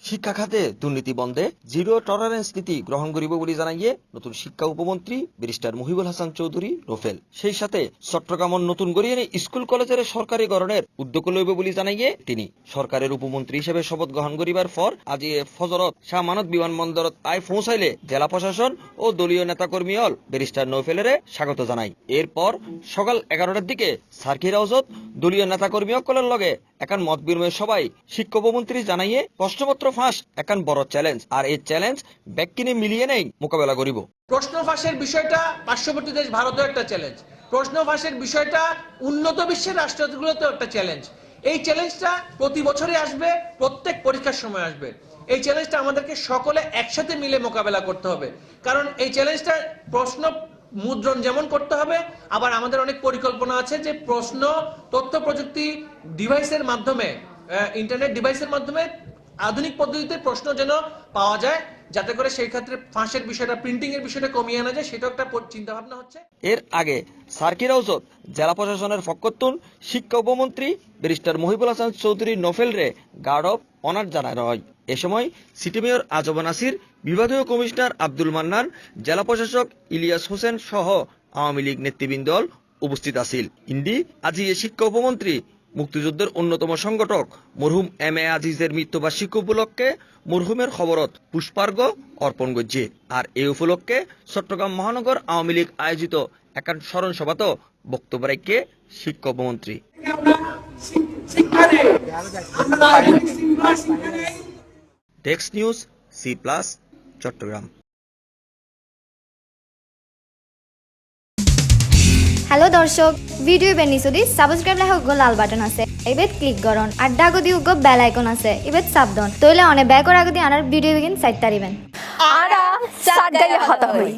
শিক্ষা খাতে দুর্নীতি বন্ধে জিরো টলারেন্স নীতি গ্রহণ করিব বলে জানাইয়ে নতুন শিক্ষা উপমন্ত্রী ব্যারিস্টার মহিবুল হাসান চৌধুরী রোফেল। সেই সাথে চট্টগ্রামত নতুন গড়িয়ে স্কুল কলেজের সরকারি গড়নের উদ্যোগ লইব বলে জানাইয়ে তিনি সরকারের উপমন্ত্রী হিসেবে শপথ গ্রহণ করিবার পর আজি ফজরত শাহ মানত বিমানবন্দরত আয় পৌঁছাইলে জেলা প্রশাসন ও দলীয় নেতাকর্মী হল ব্যারিস্টার নৌফেলের স্বাগত জানাই। এরপর সকাল 11টার দিকে সার্কিট হাউসত দলীয় নেতাকর্মী সকলের লগে একান মত বিনিময় সবাই শিক্ষা উপমন্ত্রী জানাইয়ে প্রশ্নপত্র ফাঁস একান বড় চ্যালেঞ্জ, আর এই চ্যালেঞ্জ ব্যাকিনে মিলিয়ে নেই মোকাবেলা করিব। প্রশ্ন ফাঁসের বিষয়টা পার্শ্ববর্তী দেশ ভারতেও একটা চ্যালেঞ্জ, প্রশ্ন ফাঁসের বিষয়টা উন্নত বিশ্বের রাষ্ট্রগুলোতেও একটা চ্যালেঞ্জ। এই চ্যালেঞ্জটা প্রতি বছরই আসবে, প্রত্যেক পরীক্ষার সময় আসবে। এই চ্যালেঞ্জটা আমাদেরকে সকলে একসাথে মিলে মোকাবেলা করতে হবে, কারণ এই চ্যালেঞ্জটা প্রশ্ন মুদ্রণ যেমন করতে হবে, আবার আমাদের অনেক পরিকল্পনা আছে যে প্রশ্ন তথ্য প্রযুক্তি ডিভাইসের মাধ্যমে, ইন্টারনেট ডিভাইসের মাধ্যমে আধুনিক পদ্ধতিতে প্রশ্ন যেন পাওয়া যায়, যাতে করে সেই ক্ষেত্রে ফাঁসের বিষয়টা, প্রিন্টিং এর বিষয়টা কমিয়ে আনা যায়, সেটা একটা চিন্তা ভাবনা হচ্ছে। এর আগে সার্কিট হাউসত জেলা প্রশাসনের পক্ষতুন শিক্ষা উপমন্ত্রী ব্যারিস্টার মহিবুল হাসান চৌধুরী নোফেল রে গার্ড অফ অনার জানানো হয়। এ সময় সিটি মেয়র আজব নাসির, বিভাগীয় কমিশনার আব্দুল মান্নান, জেলা প্রশাসক ইলিয়াস হোসেন সহ আওয়ামী লীগ নেতৃবৃন্দ উপস্থিত আছিল। ইন্দি আজি এ শিক্ষা উপমন্ত্রী মুক্তিযুদ্ধের অন্যতম সংগঠক মরহুম এম এ আজিজের মৃত্যুবার্ষিকী উপলক্ষে মরহুমের খবরত পুষ্পার্ঘ অর্পণ করছে। আর এই উপলক্ষে চট্টগ্রাম মহানগর আওয়ামী লীগ আয়োজিত একান স্মরণ সভাত বক্তব্য রাখে শিক্ষা উপমন্ত্রী। Text news C+ Chattogram. Hello দর্শক, ভিডিও বেনিসুদি সাবস্ক্রাইব লেখা লাল বাটন আছে, এবেত ক্লিক করুন। আর ডাগদি উগ বেল আইকন আছে, এবেত সাবধান তইলে অনে ব্যাকর আগদি আনার ভিডিও বিগিন সাইট তারিবেন। আরা সাত গায়ে হতা হই।